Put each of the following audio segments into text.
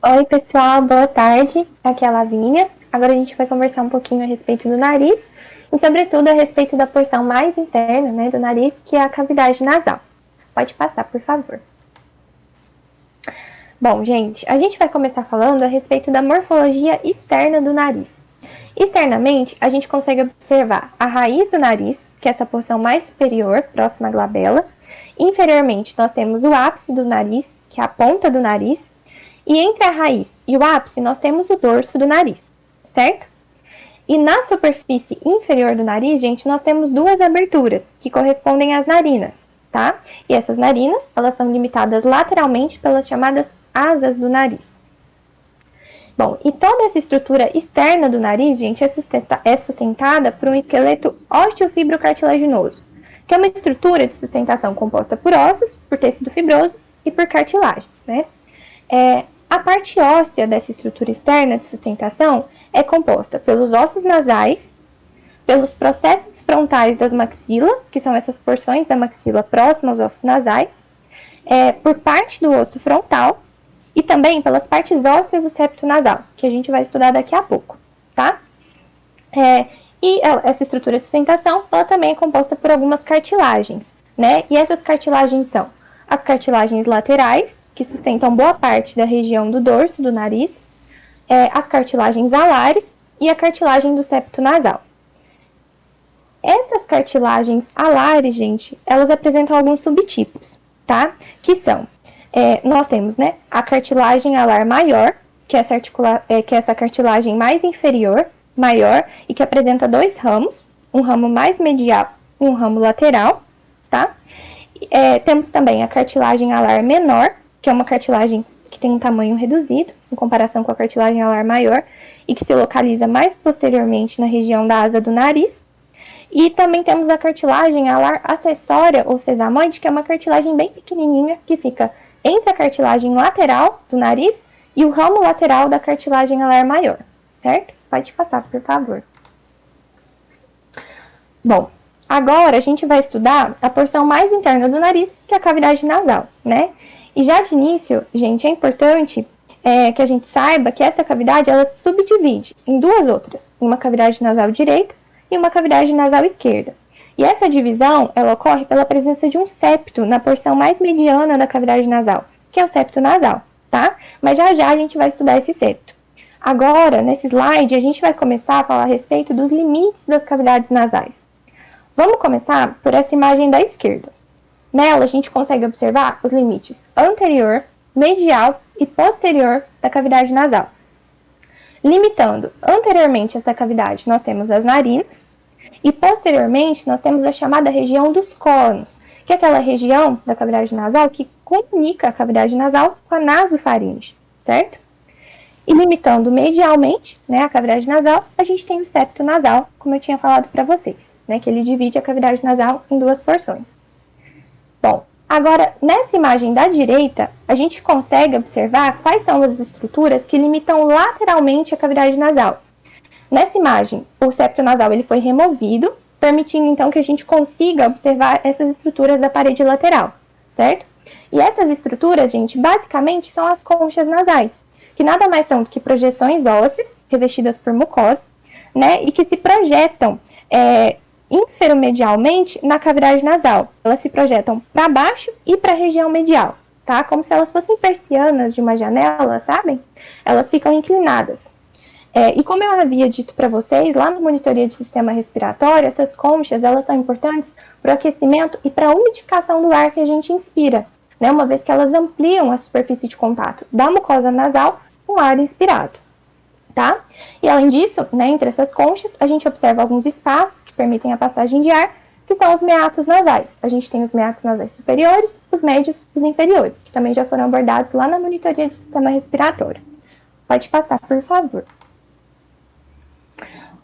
Oi, pessoal, boa tarde. Aqui é a Lavínia. Agora a gente vai conversar um pouquinho a respeito do nariz e, sobretudo, a respeito da porção mais interna, né, do nariz, que é a cavidade nasal. Pode passar, por favor. Bom, gente, a gente vai começar falando a respeito da morfologia externa do nariz. Externamente, a gente consegue observar a raiz do nariz, que é essa porção mais superior, próxima à glabela. Inferiormente, nós temos o ápice do nariz, que é a ponta do nariz. E entre a raiz e o ápice, nós temos o dorso do nariz, certo? E na superfície inferior do nariz, gente, nós temos duas aberturas, que correspondem às narinas, tá? E essas narinas, elas são limitadas lateralmente pelas chamadas asas do nariz. Bom, e toda essa estrutura externa do nariz, gente, é sustentada por um esqueleto osteofibrocartilaginoso, que é uma estrutura de sustentação composta por ossos, por tecido fibroso e por cartilagens, né? A parte óssea dessa estrutura externa de sustentação é composta pelos ossos nasais, pelos processos frontais das maxilas, que são essas porções da maxila próximas aos ossos nasais, por parte do osso frontal e também pelas partes ósseas do septo nasal, que a gente vai estudar daqui a pouco, tá? E essa estrutura de sustentação, ela também é composta por algumas cartilagens, né? E essas cartilagens são as cartilagens laterais, que sustentam boa parte da região do dorso do nariz, as cartilagens alares e a cartilagem do septo nasal. Essas cartilagens alares, gente, elas apresentam alguns subtipos, tá? Que são, nós temos, né, a cartilagem alar maior, que é essa cartilagem mais inferior, maior, e que apresenta dois ramos, um ramo mais medial e um ramo lateral, tá? Temos também a cartilagem alar menor, que é uma cartilagem que tem um tamanho reduzido, em comparação com a cartilagem alar maior, e que se localiza mais posteriormente na região da asa do nariz. E também temos a cartilagem alar acessória ou sesamoide, que é uma cartilagem bem pequenininha, que fica entre a cartilagem lateral do nariz e o ramo lateral da cartilagem alar maior, certo? Pode passar, por favor. Bom, agora a gente vai estudar a porção mais interna do nariz, que é a cavidade nasal, né? E já de início, gente, é importante que a gente saiba que essa cavidade, ela se subdivide em duas outras, uma cavidade nasal direita e uma cavidade nasal esquerda. E essa divisão, ela ocorre pela presença de um septo na porção mais mediana da cavidade nasal, que é o septo nasal, tá? Mas já já a gente vai estudar esse septo. Agora, nesse slide, a gente vai começar a falar a respeito dos limites das cavidades nasais. Vamos começar por essa imagem da esquerda. Nela, a gente consegue observar os limites anterior, medial e posterior da cavidade nasal. Limitando anteriormente essa cavidade, nós temos as narinas, e posteriormente nós temos a chamada região dos córneos, que é aquela região da cavidade nasal que comunica a cavidade nasal com a nasofaringe, certo? E limitando medialmente, né, a cavidade nasal, a gente tem o septo nasal, como eu tinha falado para vocês, né, que ele divide a cavidade nasal em duas porções. Bom, agora, nessa imagem da direita, a gente consegue observar quais são as estruturas que limitam lateralmente a cavidade nasal. Nessa imagem, o septo nasal ele foi removido, permitindo então que a gente consiga observar essas estruturas da parede lateral, certo? E essas estruturas, gente, basicamente são as conchas nasais, que nada mais são do que projeções ósseas revestidas por mucosa, né, e que se projetam inferomedialmente na cavidade nasal. Elas se projetam para baixo e para a região medial, tá? Como se elas fossem persianas de uma janela, sabem? Elas ficam inclinadas. E como eu havia dito para vocês, lá na monitoria de sistema respiratório, essas conchas, elas são importantes para o aquecimento e para a umidificação do ar que a gente inspira, né? Uma vez que elas ampliam a superfície de contato da mucosa nasal com o ar inspirado, tá? E além disso, né, entre essas conchas, a gente observa alguns espaços que permitem a passagem de ar, que são os meatos nasais. A gente tem os meatos nasais superiores, os médios, os inferiores, que também já foram abordados lá na monitoria de sistema respiratório. Pode passar, por favor.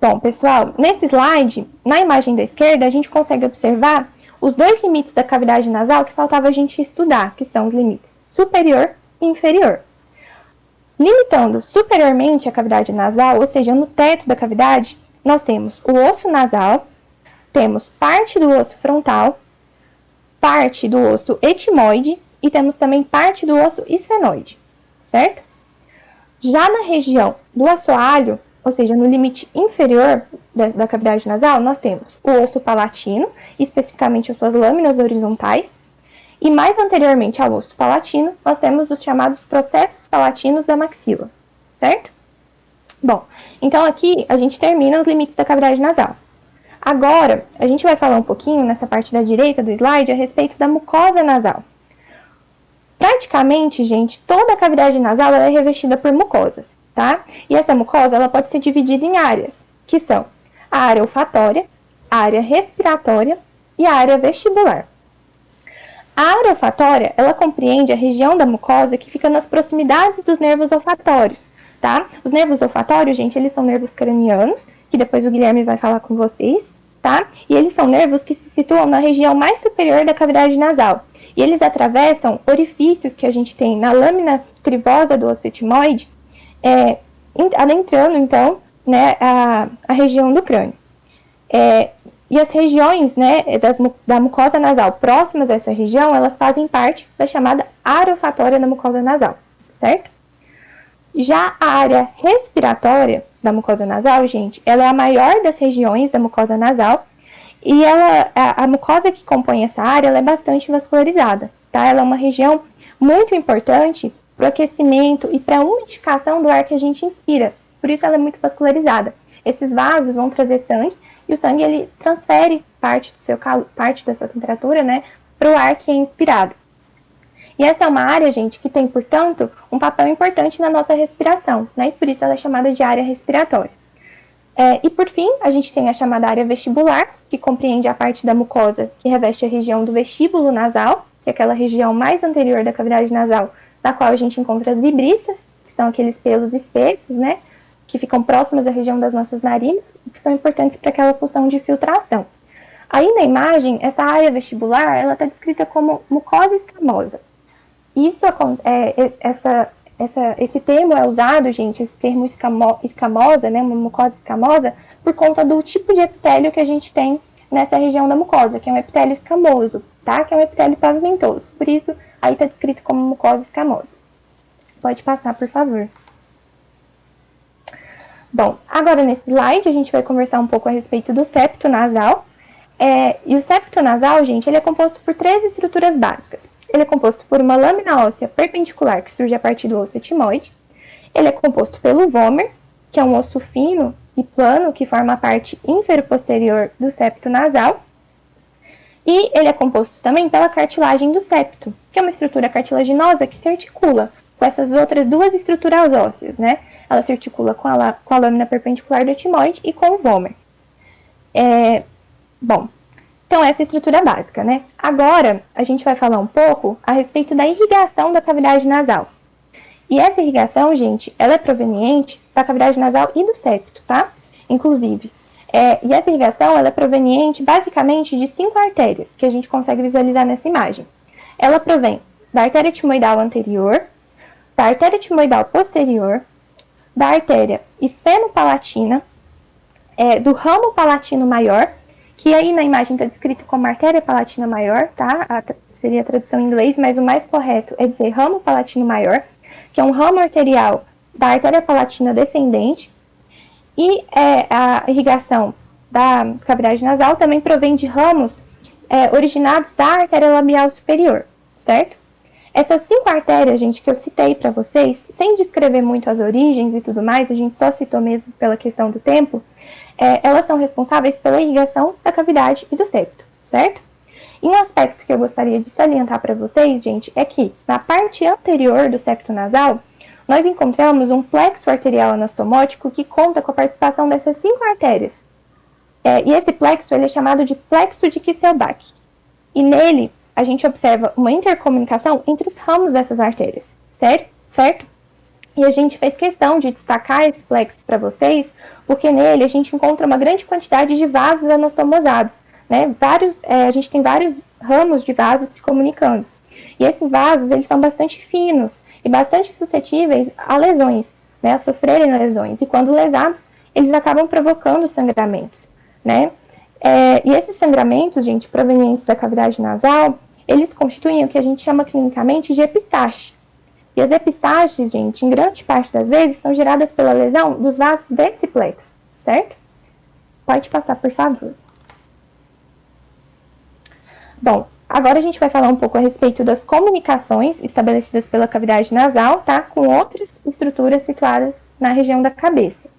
Bom, pessoal, nesse slide, na imagem da esquerda, a gente consegue observar os dois limites da cavidade nasal que faltava a gente estudar, que são os limites superior e inferior. Limitando superiormente a cavidade nasal, ou seja, no teto da cavidade, nós temos o osso nasal, temos parte do osso frontal, parte do osso etimoide e temos também parte do osso esfenoide, certo? Já na região do assoalho, ou seja, no limite inferior da cavidade nasal, nós temos o osso palatino, especificamente as suas lâminas horizontais, e mais anteriormente ao osso palatino, nós temos os chamados processos palatinos da maxila, certo? Bom, então aqui a gente termina os limites da cavidade nasal. Agora, a gente vai falar um pouquinho, nessa parte da direita do slide, a respeito da mucosa nasal. Praticamente, gente, toda a cavidade nasal ela é revestida por mucosa, tá? E essa mucosa ela pode ser dividida em áreas, que são a área olfatória, a área respiratória e a área vestibular. A área olfatória, ela compreende a região da mucosa que fica nas proximidades dos nervos olfatórios, tá? Os nervos olfatórios, gente, eles são nervos cranianos, que depois o Guilherme vai falar com vocês, tá? E eles são nervos que se situam na região mais superior da cavidade nasal. E eles atravessam orifícios que a gente tem na lâmina crivosa do osso etimoide, adentrando, então, né, a região do crânio. E as regiões, né, da mucosa nasal próximas a essa região, elas fazem parte da chamada área olfatória da mucosa nasal, certo? Já a área respiratória da mucosa nasal, gente, ela é a maior das regiões da mucosa nasal e a mucosa que compõe essa área ela é bastante vascularizada, tá? Ela é uma região muito importante para o aquecimento e para a umidificação do ar que a gente inspira, por isso ela é muito vascularizada. Esses vasos vão trazer sangue e o sangue ele transfere parte da sua temperatura, né, para o ar que é inspirado. E essa é uma área, gente, que tem, portanto, um papel importante na nossa respiração, né? E por isso ela é chamada de área respiratória. E por fim, a gente tem a chamada área vestibular, que compreende a parte da mucosa que reveste a região do vestíbulo nasal, que é aquela região mais anterior da cavidade nasal, na qual a gente encontra as vibríceas, que são aqueles pelos espessos, né? Que ficam próximos à região das nossas narinas e que são importantes para aquela função de filtração. Aí na imagem, essa área vestibular, ela está descrita como mucosa escamosa. Esse termo é usado, gente, esse termo escamosa, né, uma mucosa escamosa, por conta do tipo de epitélio que a gente tem nessa região da mucosa, que é um epitélio escamoso, tá? Que é um epitélio pavimentoso. Por isso, aí está descrito como mucosa escamosa. Pode passar, por favor. Bom, agora nesse slide a gente vai conversar um pouco a respeito do septo nasal. E o septo nasal, gente, ele é composto por 3 estruturas básicas. Ele é composto por uma lâmina óssea perpendicular que surge a partir do osso etimoide. Ele é composto pelo vômer, que é um osso fino e plano que forma a parte infero-posterior do septo nasal. E ele é composto também pela cartilagem do septo, que é uma estrutura cartilaginosa que se articula com essas outras 2 estruturas ósseas, né? Ela se articula com a lâmina perpendicular do etimoide e com o vômer. Bom, então essa é a estrutura básica, né? Agora, a gente vai falar um pouco a respeito da irrigação da cavidade nasal. E essa irrigação, gente, ela é proveniente da cavidade nasal e do septo, tá? Inclusive. E essa irrigação, ela é proveniente, basicamente, de 5 artérias, que a gente consegue visualizar nessa imagem. Ela provém da artéria etimoidal anterior, da artéria etimoidal posterior, da artéria esfenopalatina, do ramo palatino maior, que aí na imagem está descrito como artéria palatina maior, tá? Seria a tradução em inglês, mas o mais correto é dizer ramo palatino maior, que é um ramo arterial da artéria palatina descendente, e a irrigação da cavidade nasal também provém de ramos originados da artéria labial superior, certo? Essas 5 artérias, gente, que eu citei para vocês, sem descrever muito as origens e tudo mais, a gente só citou mesmo pela questão do tempo, elas são responsáveis pela irrigação da cavidade e do septo, certo? E um aspecto que eu gostaria de salientar para vocês, gente, é que na parte anterior do septo nasal, nós encontramos um plexo arterial anastomótico que conta com a participação dessas 5 artérias. E esse plexo ele é chamado de plexo de Kisselbach. E nele, a gente observa uma intercomunicação entre os ramos dessas artérias, certo? E a gente fez questão de destacar esse plexo para vocês, porque nele a gente encontra uma grande quantidade de vasos anastomosados, né? A gente tem vários ramos de vasos se comunicando. E esses vasos, eles são bastante finos e bastante suscetíveis a lesões, né? A sofrerem lesões. E quando lesados, eles acabam provocando sangramentos, né? E esses sangramentos, gente, provenientes da cavidade nasal, eles constituem o que a gente chama clinicamente de epistaxe. E as epistaxes, gente, em grande parte das vezes, são geradas pela lesão dos vasos desse plexo, certo? Pode passar, por favor. Bom, agora a gente vai falar um pouco a respeito das comunicações estabelecidas pela cavidade nasal, tá? Com outras estruturas situadas na região da cabeça.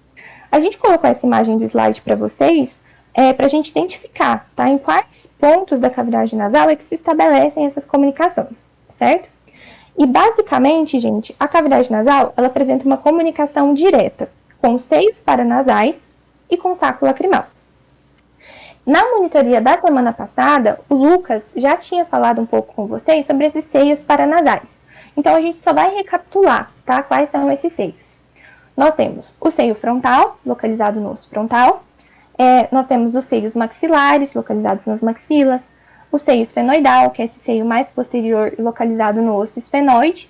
A gente colocou essa imagem do slide para vocês, para a gente identificar, tá? Em quais pontos da cavidade nasal é que se estabelecem essas comunicações, certo? E basicamente, gente, a cavidade nasal, ela apresenta uma comunicação direta com os seios paranasais e com o saco lacrimal. Na monitoria da semana passada, o Lucas já tinha falado um pouco com vocês sobre esses seios paranasais. Então, a gente só vai recapitular, tá? Quais são esses seios. Nós temos o seio frontal, localizado no osso frontal. Nós temos os seios maxilares, localizados nas maxilas. O seio esfenoidal, que é esse seio mais posterior, localizado no osso esfenoide.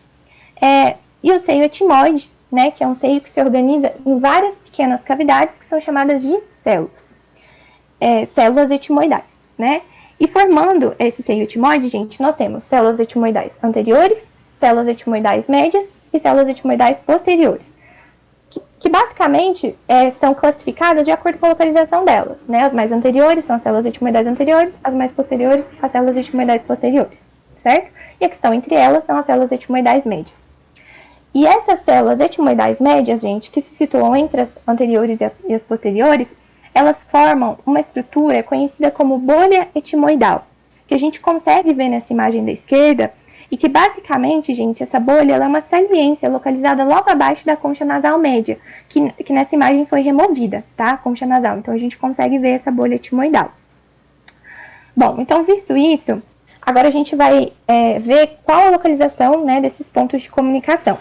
E o seio etimoide, né? Que é um seio que se organiza em várias pequenas cavidades que são chamadas de células. Células etimoidais, né? E formando esse seio etimoide, gente, nós temos células etimoidais anteriores, células etimoidais médias e células etimoidais posteriores, que basicamente são classificadas de acordo com a localização delas, né? As mais anteriores são as células etimoidais anteriores, as mais posteriores, as células etimoidais posteriores, certo? E a que estão entre elas são as células etimoidais médias. E essas células etimoidais médias, gente, que se situam entre as anteriores e as posteriores, elas formam uma estrutura conhecida como bolha etimoidal, que a gente consegue ver nessa imagem da esquerda, e que basicamente, gente, essa bolha ela é uma saliência localizada logo abaixo da concha nasal média, que nessa imagem foi removida, tá? A concha nasal. Então, a gente consegue ver essa bolha etimoidal. Bom, então, visto isso, agora a gente vai ver qual a localização, né, desses pontos de comunicação.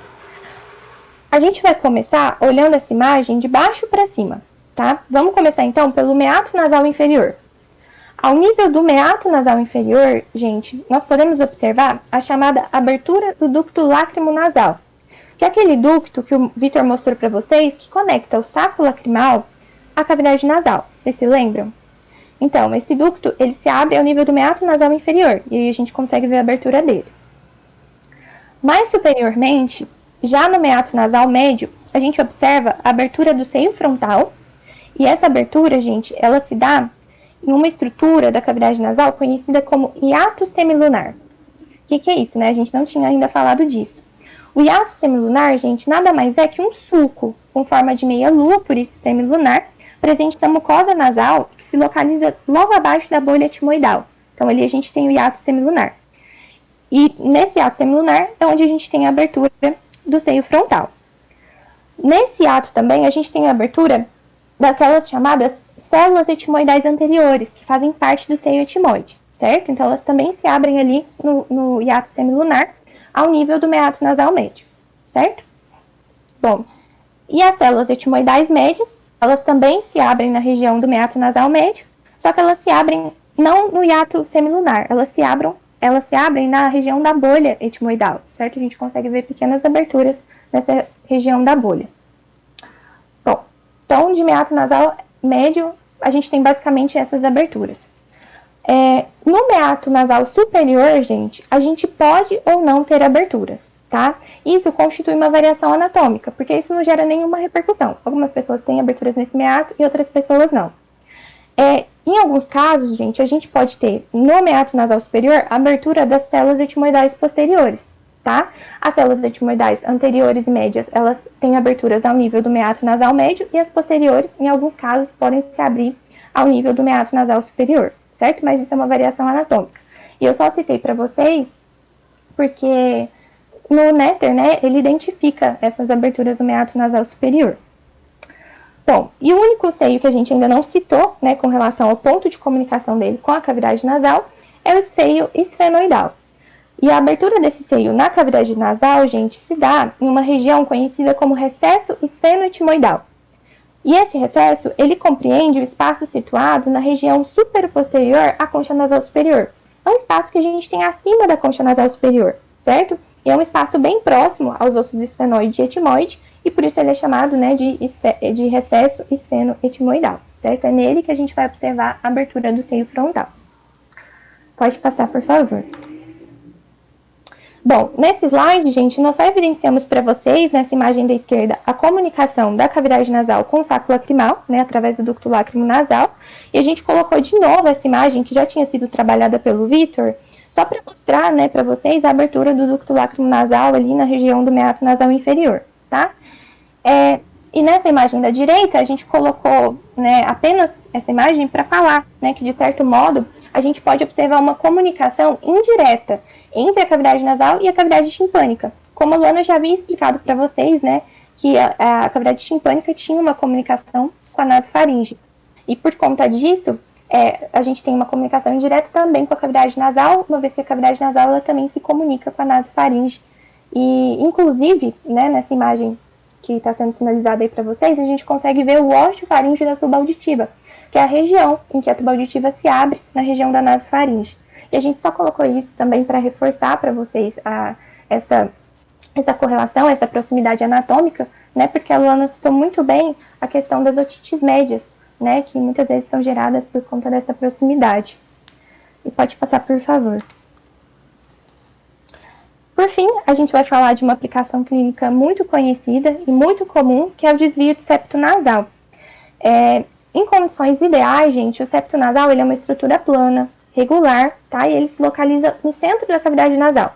A gente vai começar olhando essa imagem de baixo para cima. Tá? Vamos começar então pelo meato nasal inferior. Ao nível do meato nasal inferior, gente, nós podemos observar a chamada abertura do ducto lacrimo-nasal, que é aquele ducto que o Vitor mostrou para vocês que conecta o saco lacrimal à cavidade nasal. Vocês se lembram? Então, esse ducto ele se abre ao nível do meato nasal inferior e aí a gente consegue ver a abertura dele. Mais superiormente, já no meato nasal médio, a gente observa a abertura do seio frontal. E essa abertura, gente, ela se dá em uma estrutura da cavidade nasal conhecida como hiato semilunar. O que é isso, né? A gente não tinha ainda falado disso. O hiato semilunar, gente, nada mais é que um sulco com forma de meia-lua, por isso semilunar, presente na mucosa nasal, que se localiza logo abaixo da bolha etimoidal. Então, ali a gente tem o hiato semilunar. E nesse hiato semilunar é onde a gente tem a abertura do seio frontal. Nesse hiato também a gente tem a abertura daquelas chamadas células etimoidais anteriores, que fazem parte do seio etimoide, certo? Então, elas também se abrem ali no hiato semilunar, ao nível do meato nasal médio, certo? Bom, e as células etimoidais médias, elas também se abrem na região do meato nasal médio, só que elas se abrem não no hiato semilunar, elas se abrem na região da bolha etimoidal, certo? A gente consegue ver pequenas aberturas nessa região da bolha. Então, de meato nasal médio, a gente tem basicamente essas aberturas. No meato nasal superior, gente, a gente pode ou não ter aberturas, tá? Isso constitui uma variação anatômica, porque isso não gera nenhuma repercussão. Algumas pessoas têm aberturas nesse meato e outras pessoas não. Em alguns casos, gente, a gente pode ter no meato nasal superior a abertura das células etimoidais posteriores. Tá? As células etimoidais anteriores e médias, elas têm aberturas ao nível do meato nasal médio e as posteriores, em alguns casos, podem se abrir ao nível do meato nasal superior, certo? Mas isso é uma variação anatômica. E eu só citei para vocês porque no Netter, né, ele identifica essas aberturas do meato nasal superior. Bom, e o único seio que a gente ainda não citou, né, com relação ao ponto de comunicação dele com a cavidade nasal, é o seio esfenoidal. E a abertura desse seio na cavidade nasal, gente, se dá em uma região conhecida como recesso esfenoetimoidal. E esse recesso, ele compreende o espaço situado na região superposterior à concha nasal superior. É um espaço que a gente tem acima da concha nasal superior, certo? E é um espaço bem próximo aos ossos esfenoide e etimoide, e por isso ele é chamado, né, de recesso esfenoetimoidal, certo? É nele que a gente vai observar a abertura do seio frontal. Pode passar, por favor. Bom, nesse slide, gente, nós só evidenciamos para vocês, nessa imagem da esquerda, a comunicação da cavidade nasal com o saco lacrimal, né, através do ducto lácrimo nasal, e a gente colocou de novo essa imagem que já tinha sido trabalhada pelo Vitor, só para mostrar, né, para vocês a abertura do ducto lácrimo nasal ali na região do meato nasal inferior, tá? E nessa imagem da direita, a gente colocou, né, apenas essa imagem para falar, né, que de certo modo a gente pode observar uma comunicação indireta entre a cavidade nasal e a cavidade timpânica. Como a Luana já havia explicado para vocês, né, que a cavidade timpânica tinha uma comunicação com a nasofaringe. E por conta disso, a gente tem uma comunicação indireta também com a cavidade nasal, uma vez que a cavidade nasal ela também se comunica com a nasofaringe. E, inclusive, né, nessa imagem que está sendo sinalizada aí para vocês, a gente consegue ver o osteofaringe da tuba auditiva, que é a região em que a tuba auditiva se abre na região da nasofaringe. E a gente só colocou isso também para reforçar para vocês essa correlação, essa proximidade anatômica, né, porque a Luana citou muito bem a questão das otites médias, né, que muitas vezes são geradas por conta dessa proximidade. E pode passar, por favor. Por fim, a gente vai falar de uma aplicação clínica muito conhecida e muito comum, que é o desvio de septo nasal. Em condições ideais, gente, o septo nasal ele é uma estrutura plana, regular, tá? E ele se localiza no centro da cavidade nasal.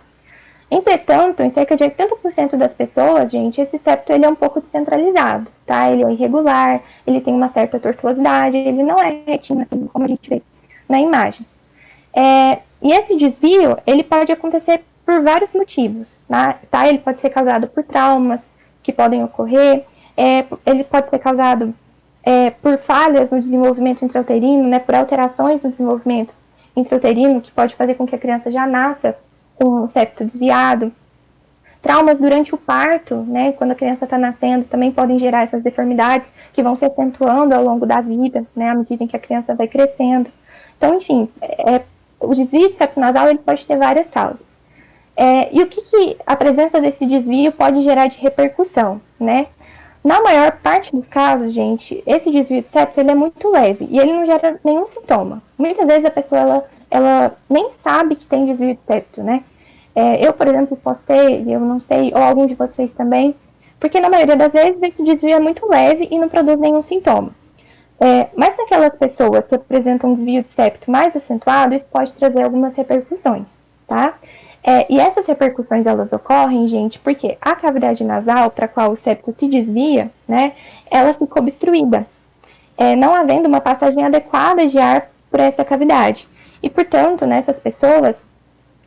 Entretanto, em cerca de 80% das pessoas, gente, esse septo ele é um pouco descentralizado, tá? Ele é irregular, ele tem uma certa tortuosidade, ele não é retinho, assim como a gente vê na imagem. E esse desvio, ele pode acontecer por vários motivos, tá? Ele pode ser causado por traumas que podem ocorrer, ele pode ser causado por falhas no desenvolvimento intrauterino, né, por alterações no desenvolvimento intrauterino, que pode fazer com que a criança já nasça com o septo desviado. Traumas durante o parto, né, quando a criança está nascendo, também podem gerar essas deformidades que vão se acentuando ao longo da vida, né, à medida em que a criança vai crescendo. Então, enfim, o desvio de septo nasal ele pode ter várias causas. E o que a presença desse desvio pode gerar de repercussão, né? Na maior parte dos casos, gente, esse desvio de septo ele é muito leve e ele não gera nenhum sintoma. Muitas vezes a pessoa ela nem sabe que tem desvio de septo, né? Eu, por exemplo, posso ter, eu não sei, ou algum de vocês também, porque na maioria das vezes esse desvio é muito leve e não produz nenhum sintoma. Mas naquelas pessoas que apresentam um desvio de septo mais acentuado, isso pode trazer algumas repercussões, tá? E essas repercussões, elas ocorrem, gente, porque a cavidade nasal para a qual o septo se desvia, né, ela fica obstruída, não havendo uma passagem adequada de ar por essa cavidade. E, portanto, nessas pessoas,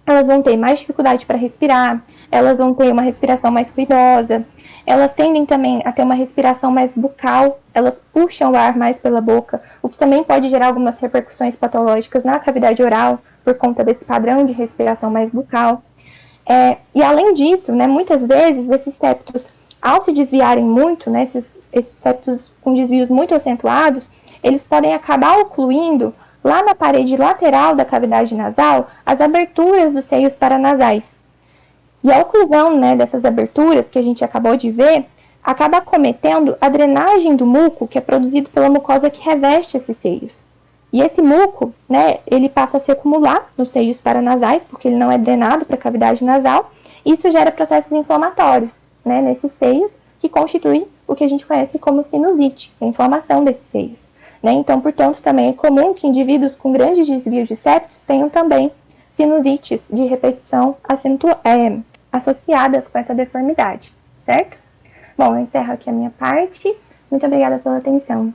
elas vão ter mais dificuldade para respirar, elas vão ter uma respiração mais ruidosa, elas tendem também a ter uma respiração mais bucal, elas puxam o ar mais pela boca, o que também pode gerar algumas repercussões patológicas na cavidade oral, por conta desse padrão de respiração mais bucal. E além disso, né, muitas vezes esses septos, ao se desviarem muito, né, esses septos com desvios muito acentuados, eles podem acabar ocluindo lá na parede lateral da cavidade nasal as aberturas dos seios paranasais. E a oclusão, né, dessas aberturas que a gente acabou de ver acaba cometendo a drenagem do muco que é produzido pela mucosa que reveste esses seios. E esse muco, né, ele passa a se acumular nos seios paranasais, porque ele não é drenado para a cavidade nasal, e isso gera processos inflamatórios, né, nesses seios, que constituem o que a gente conhece como sinusite, a inflamação desses seios. Né? Então, portanto, também é comum que indivíduos com grandes desvios de septo tenham também sinusites de repetição associadas com essa deformidade, certo? Bom, eu encerro aqui a minha parte. Muito obrigada pela atenção.